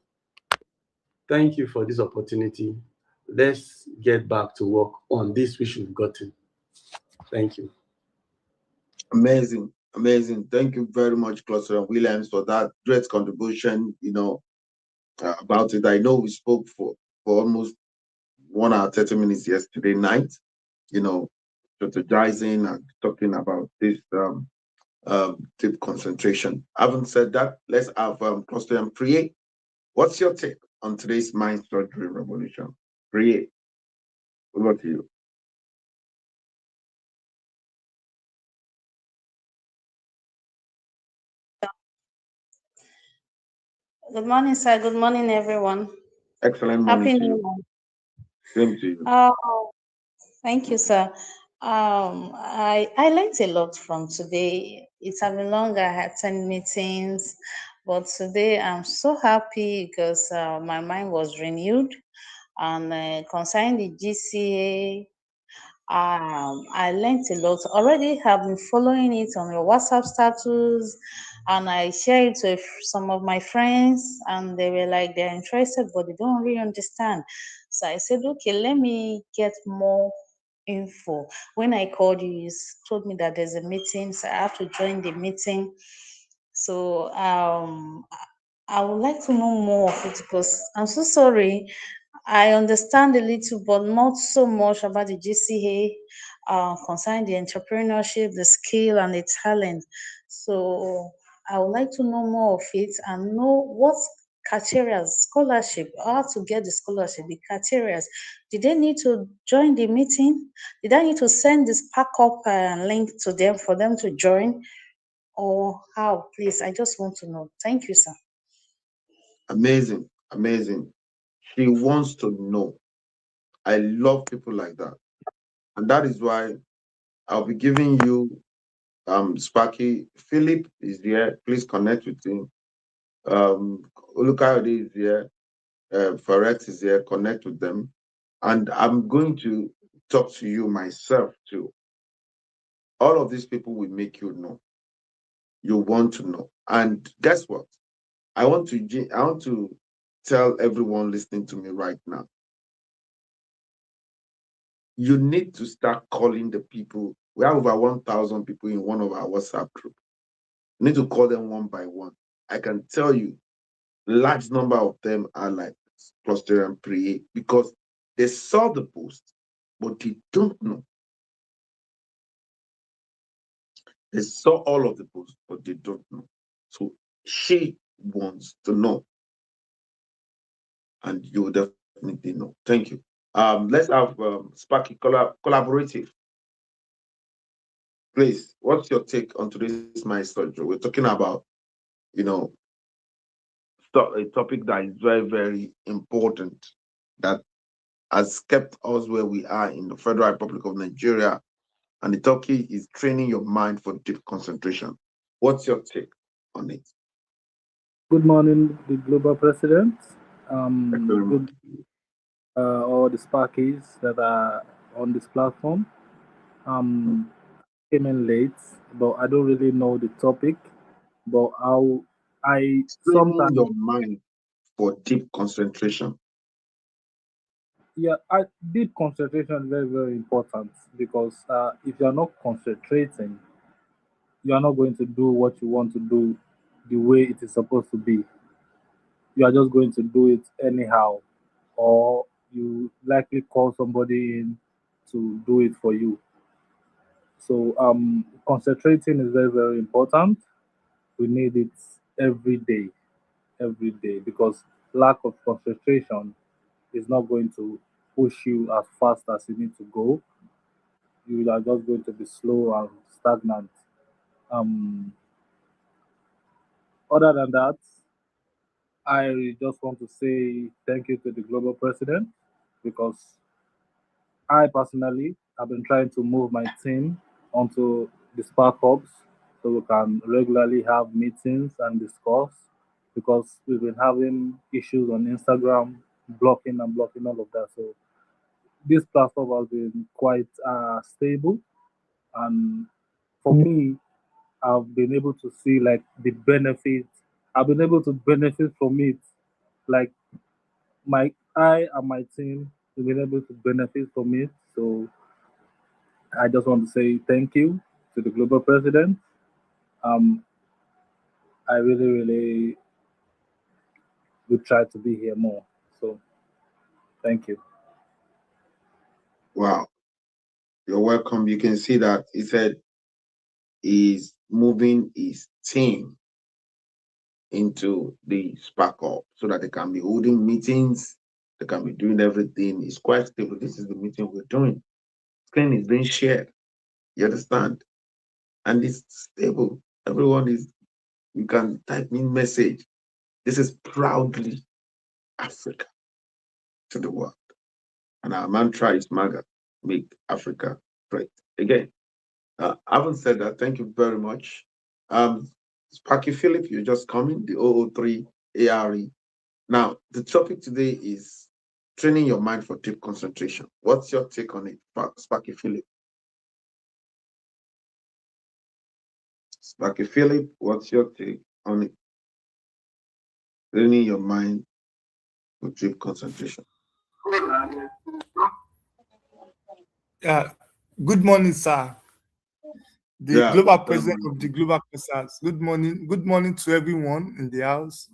Thank you for this opportunity. Let's get back to work on this which we've gotten. Thank you. Amazing, amazing. Thank you very much, Cluster Williams, for that great contribution. About it. I know we spoke for almost 1 hour 30 minutes yesterday night. Strategizing and talking about this deep concentration. Having said that, let's have Cluster and Priye. What's your take on today's mind surgery revolution? Priye, over to you. Good morning, sir. Good morning, everyone. Excellent morning Happy to New you. Month. Same to you. Thank you, sir. I learned a lot from today. It's been long. I had 10 meetings, but today I'm so happy because my mind was renewed. And concerning the GCA, I learned a lot. Already have been following it on your WhatsApp status, and I share it with some of my friends, and they were like they're interested, but they don't really understand. So I said, okay, let me get more info. When I called you, you told me that there's a meeting, so I have to join the meeting. So I would like to know more of it because I'm so sorry. I understand a little, but not so much about the GCA concerning the entrepreneurship, the skill, and the talent. So I would like to know more of it and know what criteria, scholarship, how to get the scholarship, the criteria. Did they need to join the meeting? Did I need to send this backup link to them for them to join? Or how? Please, I just want to know. Thank you, sir. Amazing, amazing. She wants to know. I love people like that. And that is why I'll be giving you Sparky. Philip is here. Please connect with him. Olukayode is here. Forex is here. Connect with them. And I'm going to talk to you myself too. All of these people will make you know. You want to know. And guess what? I want to tell everyone listening to me right now. You need to start calling the people. We have over 1,000 people in one of our WhatsApp group. You need to call them one by one. I can tell you, large number of them are like cluster and pray because they saw the post, but they don't know. They saw all of the posts, but they don't know. So she wants to know, and you will definitely know. Thank you. Let's have Sparky collaborative. Please, what's your take on today's my story? We're talking about, you know, a topic that is very, very important that has kept us where we are in the Federal Republic of Nigeria. And the topic is training your mind for deep concentration. What's your take on it? Good morning, the global president. Thank you very Good, much. all the Sparkies that are on this platform. Um, came in late, but I don't really know the topic. But I Training sometimes, your mind for deep concentration. yeah, I deep concentration is very, very important because if you are not concentrating, you are not going to do what you want to do the way it is supposed to be. You are just going to do it anyhow, or you likely call somebody in to do it for you. So concentrating is very, very important. We need it every day, because lack of concentration is not going to push you as fast as you need to go. You are just going to be slow and stagnant. Um, Other than that, I just want to say thank you to the global president, because I personally have been trying to move my team onto the Spark Hubs so we can regularly have meetings and discuss, because we've been having issues on Instagram, blocking all of that. So this platform has been quite stable, and for me, I've been able to see like the benefits. I've been able to benefit from it. Like I and my team have been able to benefit from it. So I just want to say thank you to the global president. Um, I really would try to be here more. So thank you. Wow, you're welcome. You can see that he said he's moving his team into the sparkle so that they can be holding meetings, they can be doing everything. It's quite stable. This is the meeting we're doing. Screen is being shared. You understand? And it's stable. Everyone is, you can type in message. This is proudly Africa to the world. And our mantra is MAGA, make Africa great again. Having said that, thank you very much. Sparky Philip, you're just coming, the 003 ARE. Now, the topic today is training your mind for deep concentration. What's your take on it, Sparky Philip? Sparky Philip, what's your take on it? Training your mind for deep concentration. Yeah. Good morning, sir. The Yeah, global very president much. of the global pressers. Good morning. Good morning to everyone in the house.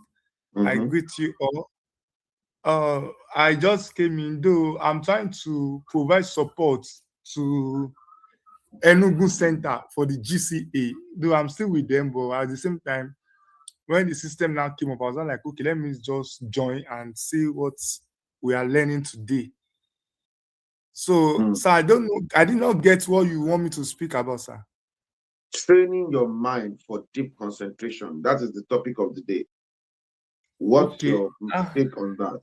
I Mm-hmm. greet you all. I just came in, though I'm trying to provide support to Enugu Center for the GCA. Though I'm still with them, but at the same time, when the system now came up, I was not like, okay, let me just join and see what we are learning today. So, sir, I don't know. I did not get what you want me to speak about, sir. Training your mind for deep concentration. That is the topic of the day. What's Okay. your take on that?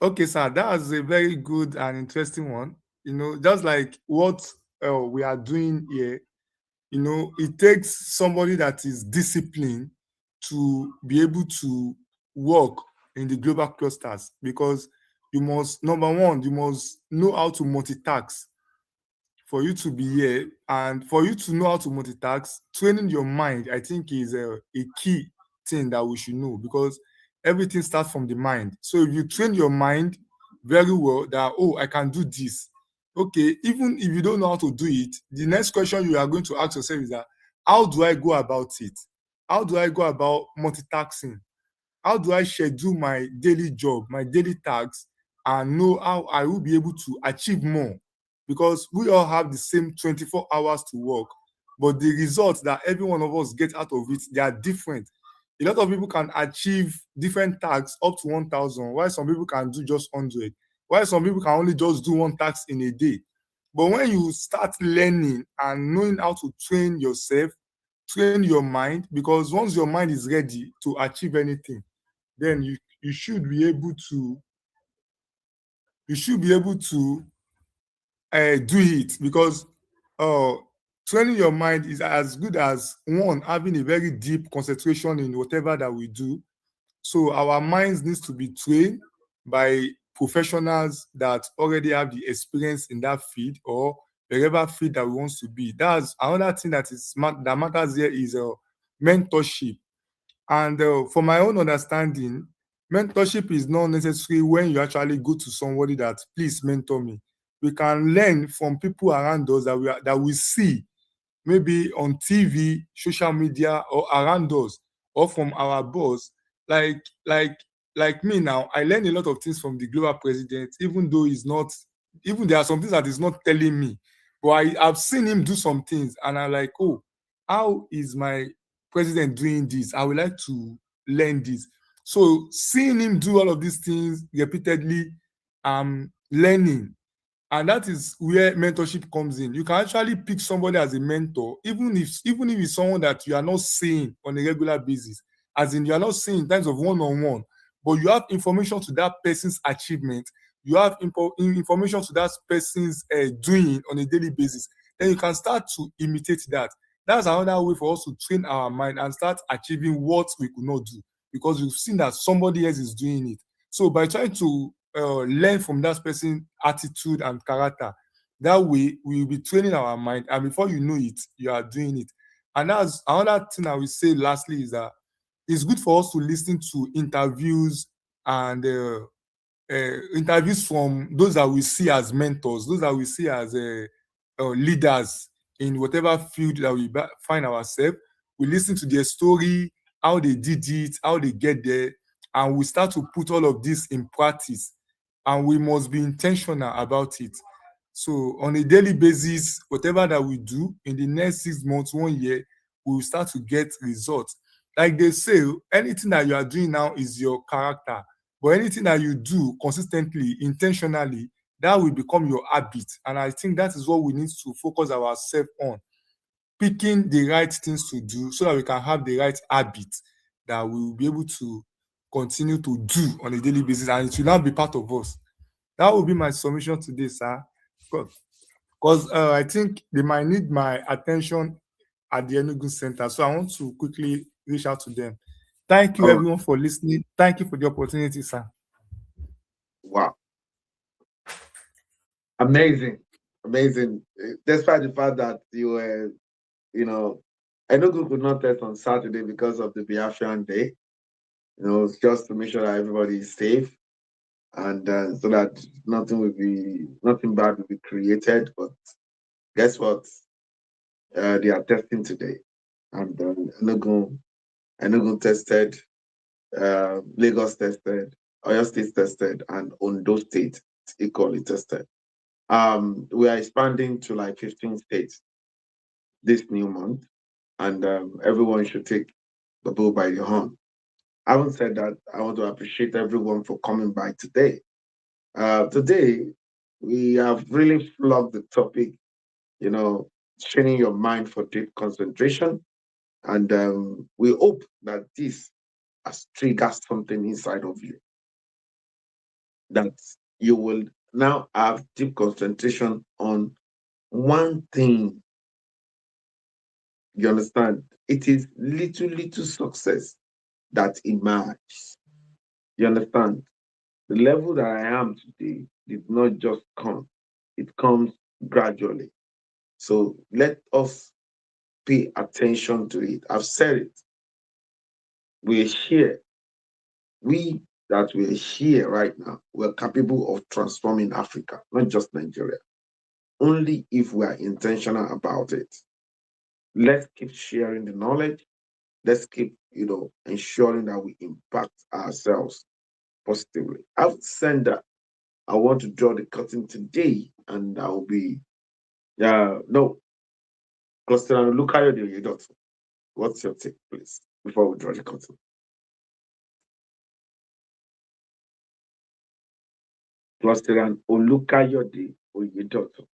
Okay, sir, that's a very good and interesting one. Just like what we are doing here, it takes somebody that is disciplined to be able to work in the global clusters, because you must, number one, you must know how to multitask for you to be here. And for you to know how to multitask, training your mind, I think, is a key thing that we should know, because everything starts from the mind. So if you train your mind very well that, oh, I can do this. Okay, even if you don't know how to do it, the next question you are going to ask yourself is that, how do I go about it? How do I go about multitasking? How do I schedule my daily job, my daily tasks, and know how I will be able to achieve more? Because we all have the same 24 hours to work, but the results that every one of us get out of it, they are different. A lot of people can achieve different tasks up to 1,000, while some people can do just 100, while some people can only just do one task in a day. But when you start learning and knowing how to train yourself, train your mind, because once your mind is ready to achieve anything, then you should be able to do it, because uh training your mind is as good as one having a very deep concentration in whatever that we do. So our minds needs to be trained by professionals that already have the experience in that field, or wherever field that we want to be. That's another thing that matters here is mentorship. And for my own understanding, mentorship is not necessary when you actually go to somebody that, please mentor me. We can learn from people around us that we see, maybe on TV, social media, or around us, or from our boss. Like like like me now, I learn a lot of things from the global president, even though he's not, even there are some things that he's not telling me. But I've seen him do some things, and I'm like, oh, how is my president doing this? I would like to learn this. So seeing him do all of these things repeatedly, I'm learning. And that is where mentorship comes in. You can actually pick somebody as a mentor, even if it's someone that you are not seeing on a regular basis, as in you are not seeing in terms of one-on-one, but you have information to that person's achievement, you have information to that person's doing on a daily basis. Then you can start to imitate that. That's another way for us to train our mind and start achieving what we could not do, because we've seen that somebody else is doing it. So by trying to learn from that person's attitude and character, that way we will be training our mind, and before you know it, you are doing it. And that's another thing I will say lastly, is that it's good for us to listen to interviews, and interviews from those that we see as mentors, those that we see as leaders in whatever field that we find ourselves. We listen to their story, how they did it, how they get there, and we start to put all of this in practice. And we must be intentional about it. So on a daily basis, whatever that we do in the next 6 months, 1 year, we will start to get results. Like they say, anything that you are doing now is your character. But anything that you do consistently, intentionally, that will become your habit. And I think that is what we need to focus ourselves on. Picking the right things to do so that we can have the right habit that we will be able to continue to do on a daily basis, and it will now be part of us. That will be my submission today, sir. Because I think they might need my attention at the Enugu Center. So I want to quickly reach out to them. Thank you, everyone, for listening. Thank you for the opportunity, sir. Wow. Amazing. Amazing. Despite the fact that you were, Enugu could not test on Saturday because of the Biafran Day. It's just to make sure that everybody is safe, and so that nothing bad will be created. But guess what? They are testing today, and Enugu tested, Lagos tested, Oyo State tested, and Ondo State equally tested. We are expanding to like 15 states this new month, and everyone should take the bull by the horn. Having said that, I want to appreciate everyone for coming by today. Today, we have really flogged the topic, training your mind for deep concentration. And we hope that this has triggered something inside of you, that you will now have deep concentration on one thing. You understand? It is little success that emerges. You understand? The level that I am today did not just come, it comes gradually. So let us pay attention to it. I've said it. We're here. We that we're here right now, we're capable of transforming Africa, not just Nigeria. Only if we are intentional about it. Let's keep sharing the knowledge. Let's keep, ensuring that we impact ourselves positively. I've said that I want to draw the curtain today, and I will be, no, Cluster, look at your doctor. What's your take, please, before we draw the curtain? Cluster and Olukayode Oyedoto.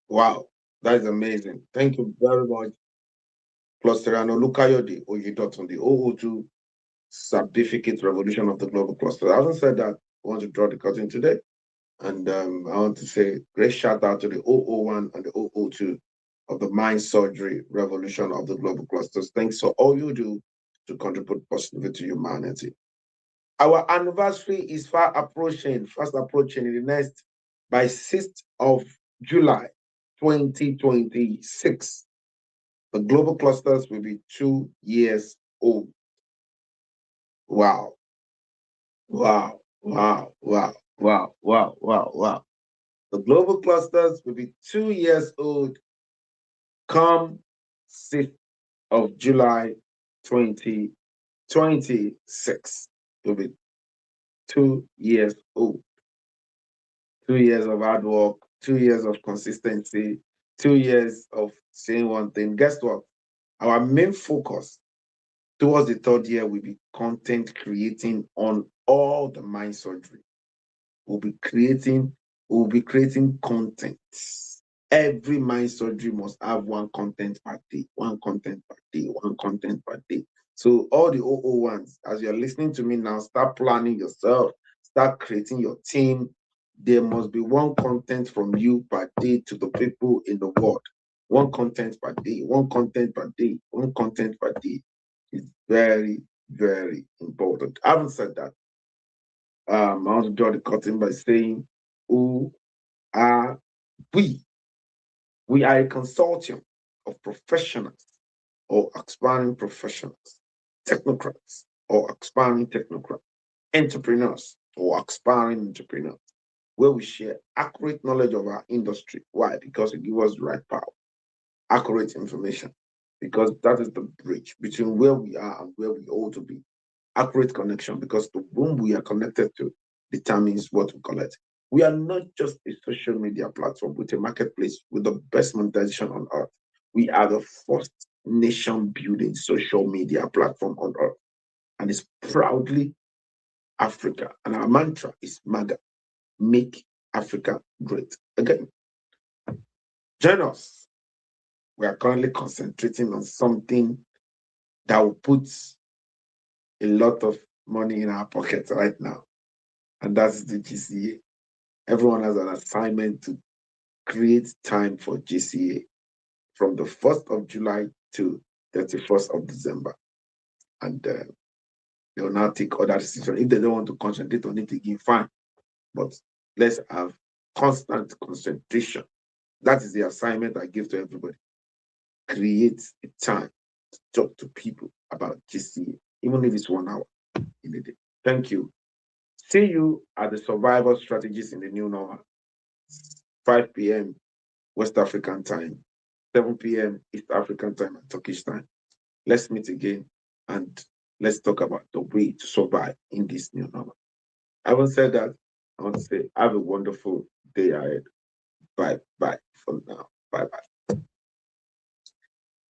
Wow, that is amazing. Thank you very much, Cluster and Olukayode Oyedoto, the 002 Certificate Revolution of the Global Cluster. Having said that, I want to draw the curtain today. And I want to say great shout out to the 001 and the 002 of the Mind Surgery Revolution of the Global Clusters. Thanks for all you do to contribute positively to humanity. Our anniversary is fast approaching in the next, by 6th of July 2026. The Global Clusters will be 2 years old. Wow. Wow. Wow. Wow. Wow. Wow. Wow. Wow. The global clusters will be 2 years old come 6th of July 2026. It will be 2 years old. 2 years of hard work, 2 years of consistency, 2 years of saying one thing. Guess what? Our main focus towards the 3rd year will be content creating on all the mind surgery. We'll be creating content. Every mind surgery must have one content per day, one content per day, one content per day. So all the OO1s, as you're listening to me now, start planning yourself, start creating your team. There must be one content from you per day to the people in the world. One content per day, one content per day, one content per day. It's very, very important. Having said that, I want to draw the curtain by saying, who are we? We are a consortium of professionals or aspiring professionals, technocrats or aspiring technocrats, entrepreneurs or aspiring entrepreneurs, where we share accurate knowledge of our industry. Why? Because it gives us the right power, accurate information, because that is the bridge between where we are and where we ought to be. Accurate connection, because the whom we are connected to determines what we collect. We are not just a social media platform with a marketplace with the best monetization on earth. We are the first nation building social media platform on earth. And it's proudly Africa. And our mantra is MAGA, make Africa great again. Join us. We are currently concentrating on something that will put a lot of money in our pockets right now. And that's the GCA. Everyone has an assignment to create time for GCA from the 1st of July to 31st of December. And they will now take other decisions. If they don't want to concentrate on it again, fine. But let's have constant concentration. That is the assignment I give to everybody. Create a time to talk to people about GCA, even if it's 1 hour in a day. Thank you. See you at the Survival Strategies in the New Normal. 5 p.m. West African time, 7 p.m. East African time and Turkish time. Let's meet again and let's talk about the way to survive in this new normal. Having said that, I want to say have a wonderful day ahead. Bye for now. Bye.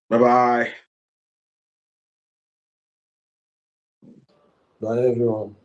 Bye. Bye, everyone.